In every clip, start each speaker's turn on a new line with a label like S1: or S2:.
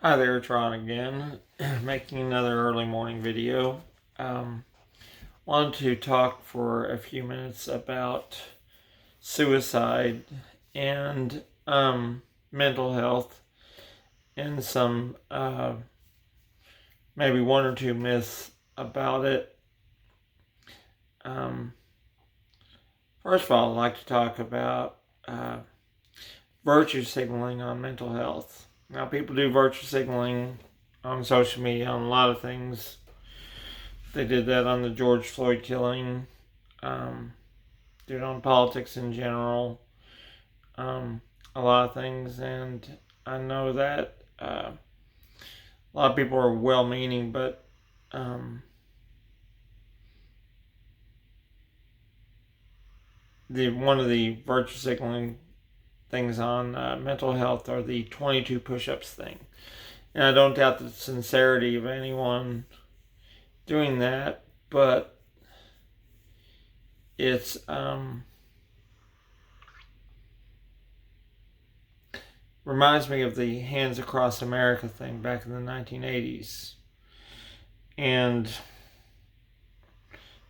S1: Hi there, Tron again, making another early morning video. Um, Wanted to talk for a few minutes about suicide and mental health and some maybe one or two myths about it. Um, First of all, I'd like to talk about virtue signaling on mental health. Now, people do virtue signaling on social media on a lot of things. They did that on the George Floyd killing, um, did it on politics in general, a lot of things. And I know that a lot of people are well meaning, but the one of the virtue signaling things on mental health are the 22 push ups thing. And I don't doubt the sincerity of anyone doing that, but it's reminds me of the Hands Across America thing back in the 1980s. And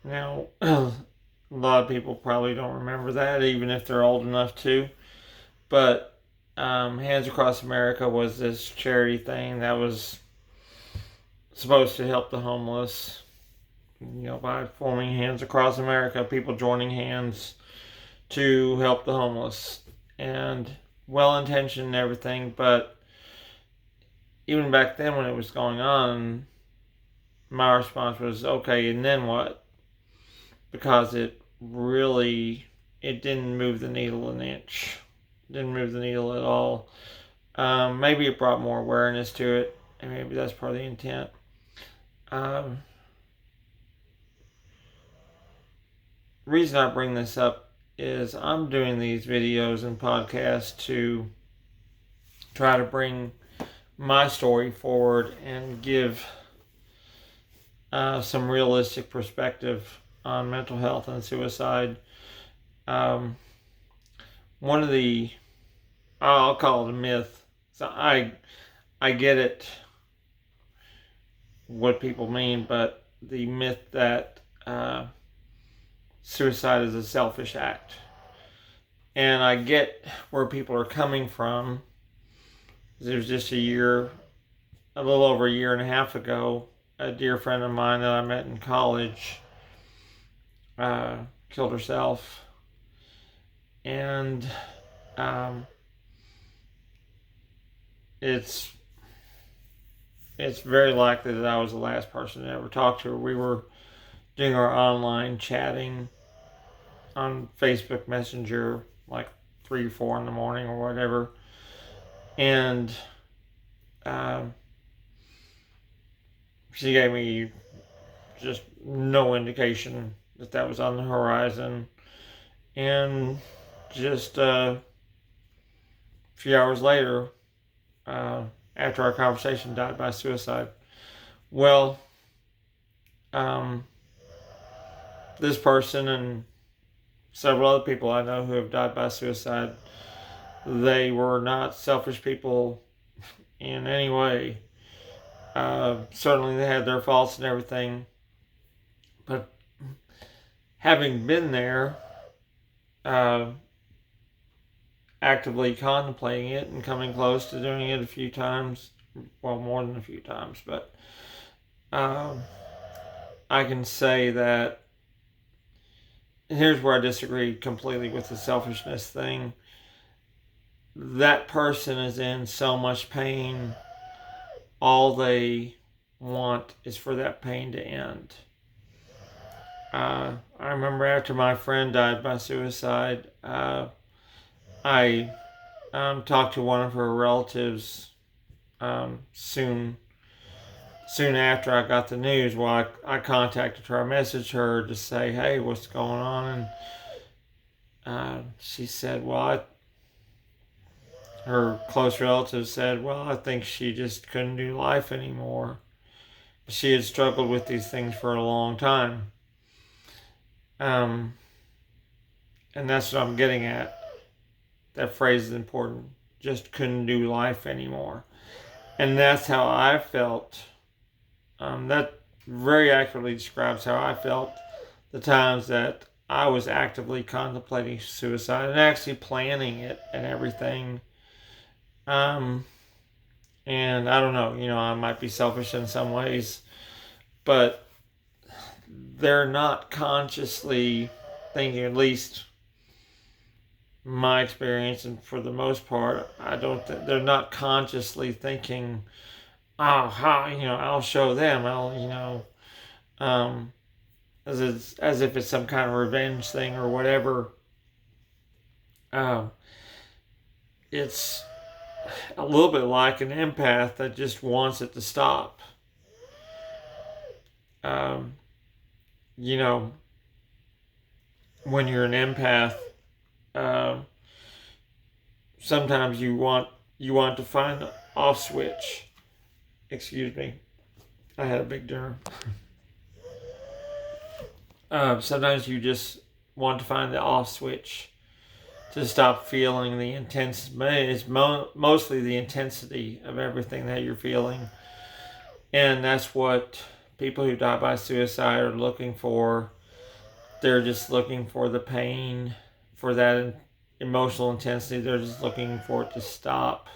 S1: now, a lot of people probably don't remember that, even if they're old enough to. But Hands Across America was this charity thing that was supposed to help the homeless. By forming Hands Across America, people joining hands to help the homeless. And well intentioned and everything, but even back then when it was going on, my response was, okay, and then what? Because it didn't move the needle an inch. Didn't move the needle at all. Maybe it brought more awareness to it, and maybe that's part of the intent. Um, Reason I bring this up is I'm doing these videos and podcasts to try to bring my story forward and give some realistic perspective on mental health and suicide. Um, One of the, I'll call it a myth. So I get it, what people mean, but the myth that suicide is a selfish act. And I get where people are coming from. There's just a little over a year and a half ago, a dear friend of mine that I met in college killed herself. And um, it's it's very likely that I was the last person to ever talk to her. We were doing our online chatting on Facebook Messenger like 3 or 4 in the morning or whatever, and um, she gave me just no indication that that was on the horizon. And just a few hours later, uh, after our conversation, died by suicide. Well, um, this person and several other people I know who have died by suicide, they were not selfish people in any way. Certainly they had their faults and everything, but having been there, uh, actively contemplating it and coming close to doing it a few times, well, more than a few times, but um, I can say that here's where I disagree completely with the selfishness thing. That person is in so much pain, all they want is for that pain to end. I remember after my friend died by suicide, I talked to one of her relatives soon after I got the news. Well, I contacted her. I messaged her to say, "Hey, what's going on?" And she said, her close relative said, "Well, I think she just couldn't do life anymore. She had struggled with these things for a long time." Um, and that's what I'm getting at. That phrase is important. Just couldn't do life anymore. And that's how I felt. That very accurately describes how I felt the times that I was actively contemplating suicide and actually planning it and everything. Um, and I don't know, I might be selfish in some ways, but they're not consciously thinking, at least my experience, and for the most part, I don't they're not consciously thinking, oh, how, I'll show them, um, as if it's some kind of revenge thing or whatever. Um, it's a little bit like an empath that just wants it to stop. Um, you know, when you're an empath, uh, sometimes you want to find an off switch. Excuse me, I had a big dinner. Sometimes you just want to find the off switch to stop feeling the intense. It's mostly the intensity of everything that you're feeling, and that's what people who die by suicide are looking for. They're just looking for the pain, for that emotional intensity. They're just looking for it to stop.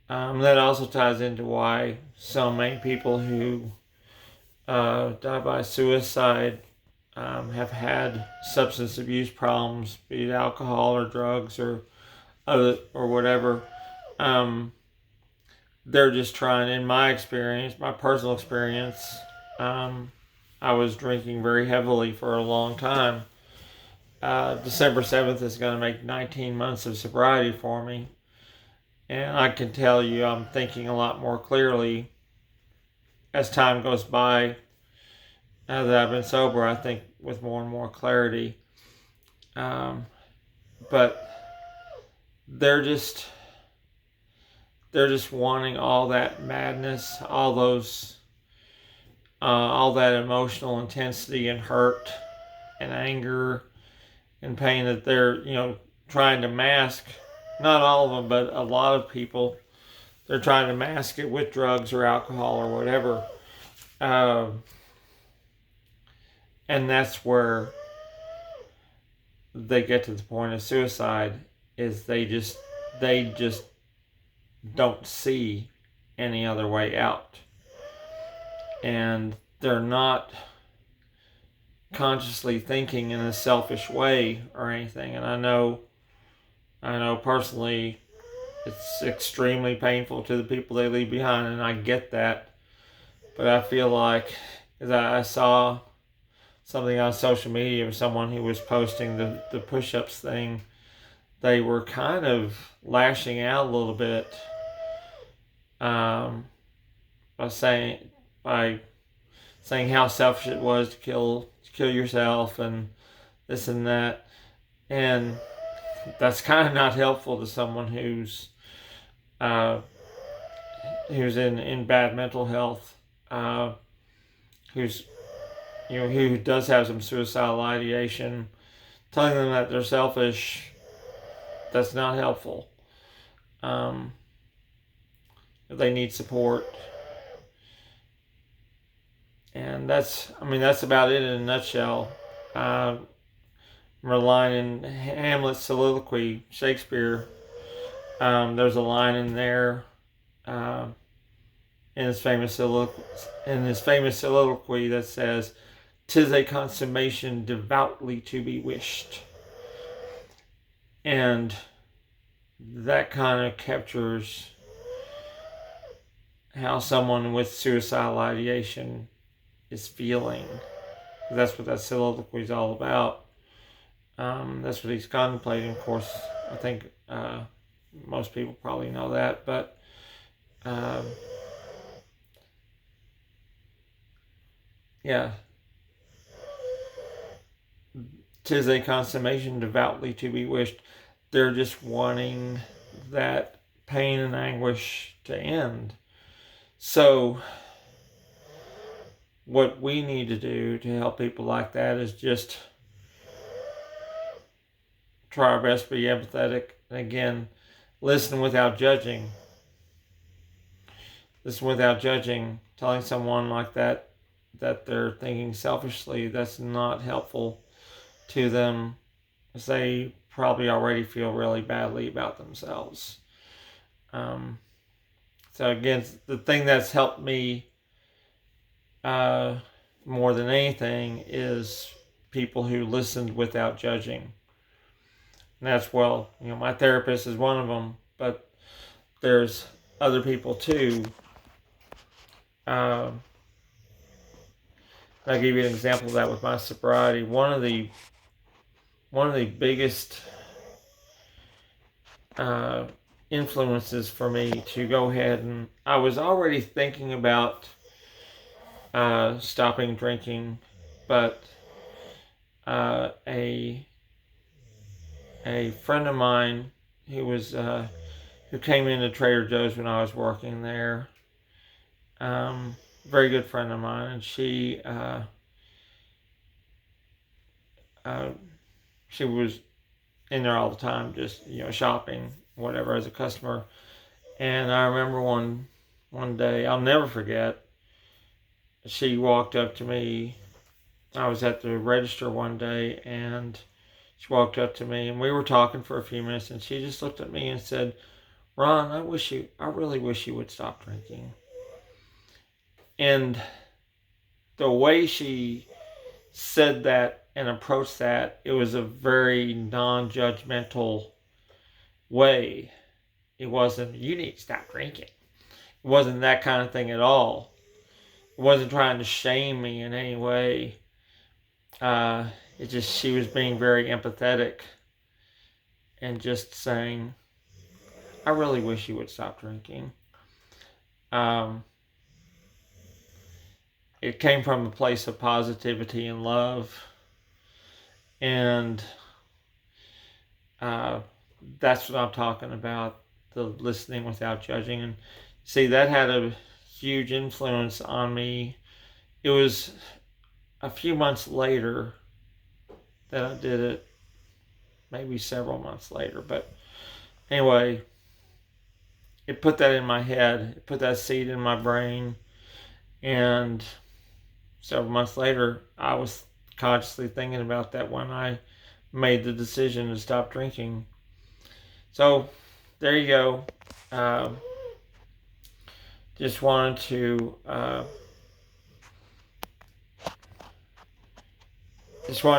S1: That also ties into why so many people who die by suicide have had substance abuse problems, be it alcohol or drugs or other or whatever. Um, they're just trying. In my experience, my personal experience, I was drinking very heavily for a long time. December 7th is going to make 19 months of sobriety for me. And I can tell you I'm thinking a lot more clearly as time goes by. Now that I've been sober, I think with more and more clarity. Um, but they're just they're just wanting all that madness, all that emotional intensity and hurt and anger and pain that they're trying to mask. Not all of them, but a lot of people, they're trying to mask it with drugs or alcohol or whatever. Um, and that's where they get to the point of suicide, is they just don't see any other way out, and they're not consciously thinking in a selfish way or anything. And I know personally it's extremely painful to the people they leave behind, and I get that. But I feel like, as I saw something on social media of someone who was posting the push-ups thing, they were kind of lashing out a little bit, um, by by saying how selfish it was to kill yourself and this and that, and that's kind of not helpful to someone uh, who's in bad mental health, uh, who's who does have some suicidal ideation. Telling them that they're selfish, that's not helpful. Um, they need support, and that's about it in a nutshell. Uh, relying in Hamlet's soliloquy, Shakespeare. There's a line in there, uh, in his famous soliloquy that says, "'Tis a consummation devoutly to be wished," and that kind of captures how someone with suicidal ideation is feeling. That's what that soliloquy is all about. That's what he's contemplating. Of course, I think most people probably know that, but um, yeah, "'Tis a consummation devoutly to be wished." They're just wanting that pain and anguish to end. So, what we need to do to help people like that is just try our best to be empathetic, and again, listen without judging. listen without judging. Telling someone like that they're thinking selfishly, that's not helpful to them, as they probably already feel really badly about themselves. Um, so again, the thing that's helped me more than anything is people who listened without judging. And that's, well, my therapist is one of them, but there's other people too. I'll give you an example of that with my sobriety. One of the biggest influences for me to go ahead, and I was already thinking about stopping drinking, but a friend of mine who came into Trader Joe's when I was working there, very good friend of mine, and she was in there all the time, just shopping, whatever, as a customer. And I remember one day, I'll never forget, she walked up to me. I was at the register one day, and she walked up to me, and we were talking for a few minutes, and she just looked at me and said, "Ron, I really wish you would stop drinking." And the way she said that and approached that, it was a very non-judgmental way. It wasn't, "You need to stop drinking." It wasn't that kind of thing at all. It wasn't trying to shame me in any way. She was being very empathetic and just saying, "I really wish you would stop drinking." It came from a place of positivity and love, and that's what I'm talking about, the listening without judging. And see, that had a huge influence on me. It was a few months later that I did it, maybe several months later, but anyway, it put that in my head, it put that seed in my brain, and several months later, I was consciously thinking about that when I made the decision to stop drinking. So, there you go. Just wanted to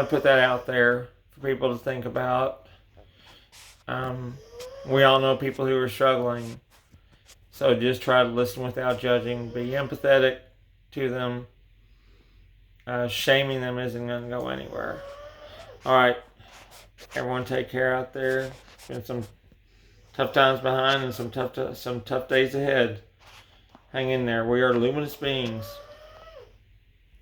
S1: put that out there for people to think about. We all know people who are struggling, so just try to listen without judging. Be empathetic to them. Shaming them isn't going to go anywhere. All right, everyone, take care out there. It's been some tough times behind and some tough days ahead. Hang in there. We are luminous beings.